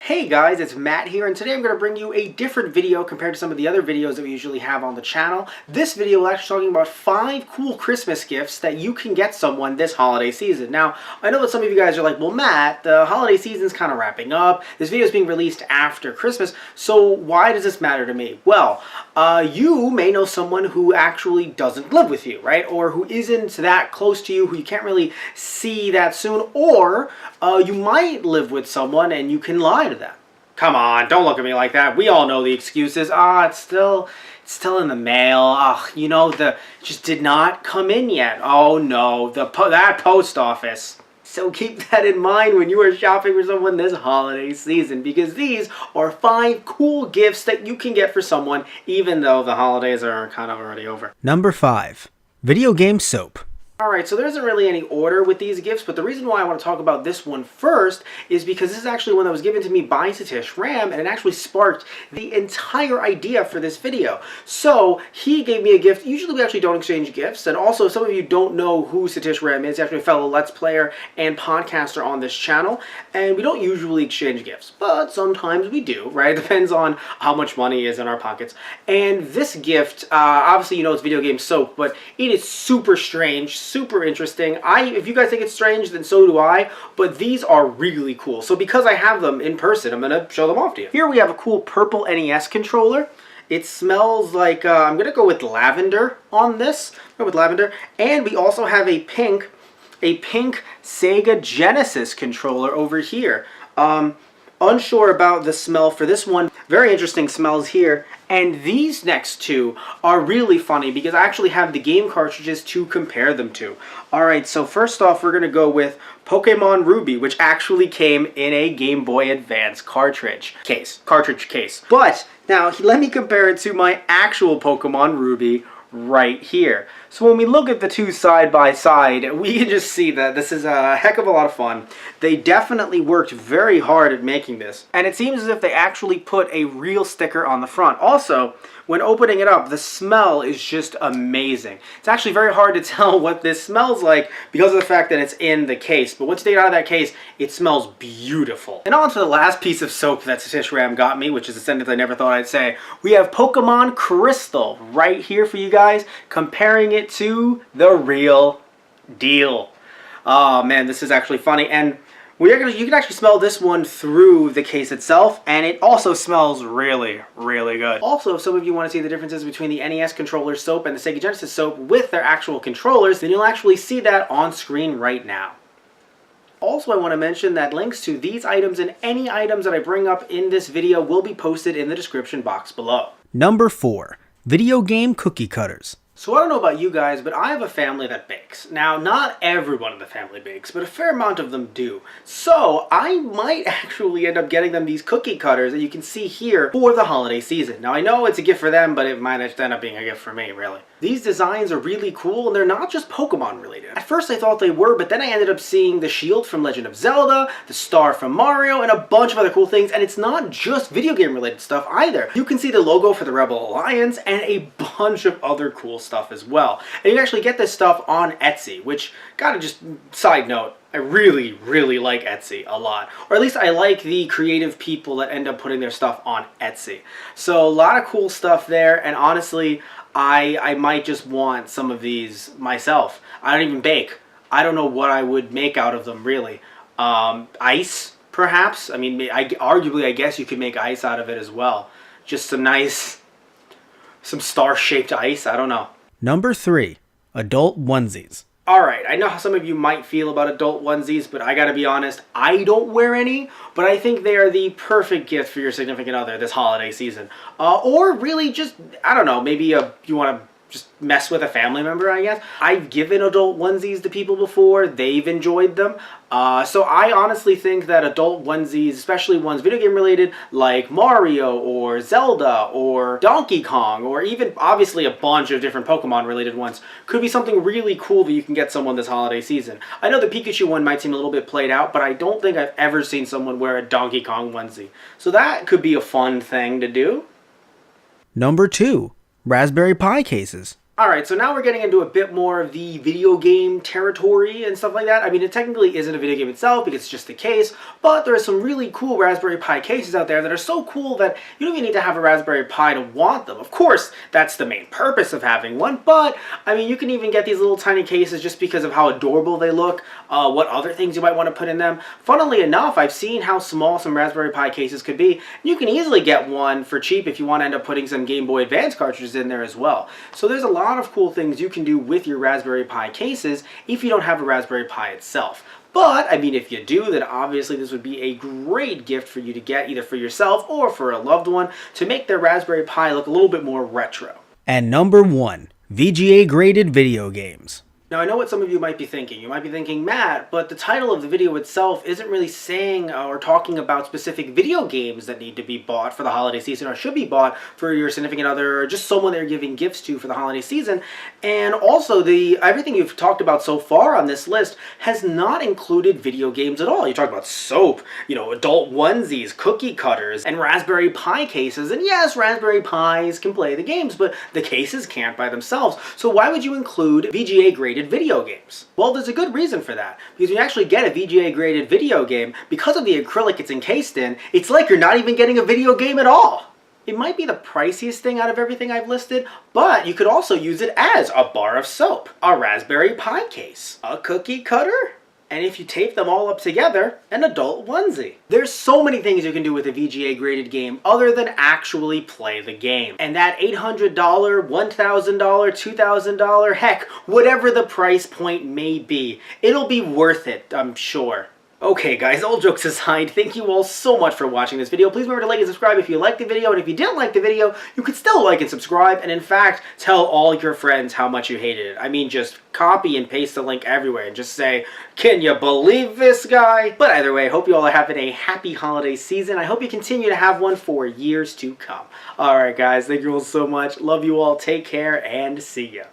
Hey guys, it's Matt here, and today I'm going to bring you a different video compared to some of the other videos that we usually have on the channel. This video is actually talking about 5 cool Christmas gifts that you can get someone this holiday season. Now, I know that some of you guys are like, well Matt, the holiday season's kind of wrapping up. This video is being released after Christmas, so why does this matter to me? Well, you may know someone who actually doesn't live with you, right? Or who isn't that close to you, who you can't really see that soon, or you might live with someone and you can lie to them. Come on, don't look at me like that. We all know the excuses. It's still in the mail. It just did not come in yet. Oh no, that post office. So keep that in mind when you are shopping for someone this holiday season, because these are 5 cool gifts that you can get for someone even though the holidays are kind of already over. Number 5. Video game soap. Alright, so there isn't really any order with these gifts, but the reason why I want to talk about this one first is because this is actually one that was given to me by Satish Ram, and it actually sparked the entire idea for this video. So, he gave me a gift. Usually we actually don't exchange gifts, and also some of you don't know who Satish Ram is. He's actually a fellow Let's Player and podcaster on this channel, and we don't usually exchange gifts, but sometimes we do, right? It depends on how much money is in our pockets. And this gift, obviously you know it's video game soap, but it is super strange, super interesting. If you guys think it's strange, then so do I, but these are really cool. So because I have them in person, I'm going to show them off to you. Here we have a cool purple NES controller. It smells like, I'm going to go with lavender on this. Go with lavender. And we also have a pink Sega Genesis controller over here. Unsure about the smell for this one. Very interesting smells here. And these next two are really funny because I actually have the game cartridges to compare them to. Alright, so first off we're going to go with Pokemon Ruby, which actually came in a Game Boy Advance cartridge case. But now let me compare it to my actual Pokemon Ruby right here. So when we look at the two side by side, we can just see that this is a heck of a lot of fun. They definitely worked very hard at making this, and it seems as if they actually put a real sticker on the front. Also, when opening it up, the smell is just amazing. It's actually very hard to tell what this smells like because of the fact that it's in the case, but once you take it out of that case, it smells beautiful. And on to the last piece of soap that Satish Ram got me, which is a sentence I never thought I'd say. We have Pokemon Crystal right here for you guys, comparing it to the real deal. Oh man, this is actually funny, and you can actually smell this one through the case itself, and it also smells really, really good. Also, if some of you want to see the differences between the NES controller soap and the Sega Genesis soap with their actual controllers, then you'll actually see that on screen right now. Also, I want to mention that links to these items and any items that I bring up in this video will be posted in the description box below. Number 4. Video game cookie cutters. So I don't know about you guys, but I have a family that bakes. Now, not everyone in the family bakes, but a fair amount of them do. So I might actually end up getting them these cookie cutters that you can see here for the holiday season. Now, I know it's a gift for them, but it might end up being a gift for me, really. These designs are really cool, and they're not just Pokemon related. At first I thought they were, but then I ended up seeing the shield from Legend of Zelda, the star from Mario, and a bunch of other cool things, and it's not just video game related stuff either. You can see the logo for the Rebel Alliance, and a bunch of other cool stuff as well. And you can actually get this stuff on Etsy, which, gotta just, side note, I really, really like Etsy a lot. Or at least I like the creative people that end up putting their stuff on Etsy. So a lot of cool stuff there, and honestly, I might just want some of these myself. I don't even bake. I don't know what I would make out of them, really. Ice, perhaps? I mean, arguably, I guess you could make ice out of it as well. Just some star-shaped ice, I don't know. Number 3. Adult onesies. Alright, I know how some of you might feel about adult onesies, but I gotta be honest, I don't wear any, but I think they are the perfect gift for your significant other this holiday season. Or really just, I don't know, maybe you want to just mess with a family member, I guess. I've given adult onesies to people before. They've enjoyed them. So I honestly think that adult onesies, especially ones video game related, like Mario or Zelda or Donkey Kong, or even obviously a bunch of different Pokemon related ones, could be something really cool that you can get someone this holiday season. I know the Pikachu one might seem a little bit played out, but I don't think I've ever seen someone wear a Donkey Kong onesie. So that could be a fun thing to do. Number 2. Raspberry Pi cases. Alright, so now we're getting into a bit more of the video game territory and stuff like that. I mean, it technically isn't a video game itself because it's just the case, but there are some really cool Raspberry Pi cases out there that are so cool that you don't even need to have a Raspberry Pi to want them. Of course, that's the main purpose of having one, but, I mean, you can even get these little tiny cases just because of how adorable they look, what other things you might want to put in them. Funnily enough, I've seen how small some Raspberry Pi cases could be. You can easily get one for cheap if you want to end up putting some Game Boy Advance cartridges in there as well. So there's a lot of cool things you can do with your Raspberry Pi cases if you don't have a Raspberry Pi itself. But, I mean, if you do, then obviously this would be a great gift for you to get either for yourself or for a loved one to make their Raspberry Pi look a little bit more retro. And number 1, VGA graded video games. Now, I know what some of you might be thinking. You might be thinking, Matt, but the title of the video itself isn't really saying or talking about specific video games that need to be bought for the holiday season or should be bought for your significant other or just someone they're giving gifts to for the holiday season. And also, everything you've talked about so far on this list has not included video games at all. You talked about soap, adult onesies, cookie cutters, and Raspberry Pi cases. And yes, Raspberry Pis can play the games, but the cases can't by themselves. So why would you include VGA graded video games? Well, there's a good reason for that. Because when you actually get a VGA graded video game, because of the acrylic it's encased in, it's like you're not even getting a video game at all. It might be the priciest thing out of everything I've listed, but you could also use it as a bar of soap, a Raspberry Pi case, a cookie cutter, and if you tape them all up together, an adult onesie. There's so many things you can do with a VGA graded game other than actually play the game. And that $800, $1,000, $2,000, heck, whatever the price point may be, it'll be worth it, I'm sure. Okay guys, all jokes aside, thank you all so much for watching this video. Please remember to like and subscribe if you liked the video, and if you didn't like the video, you could still like and subscribe, and in fact, tell all your friends how much you hated it. I mean, just copy and paste the link everywhere and just say, can you believe this guy? But either way, I hope you all are having a happy holiday season. I hope you continue to have one for years to come. Alright guys, thank you all so much. Love you all, take care, and see ya.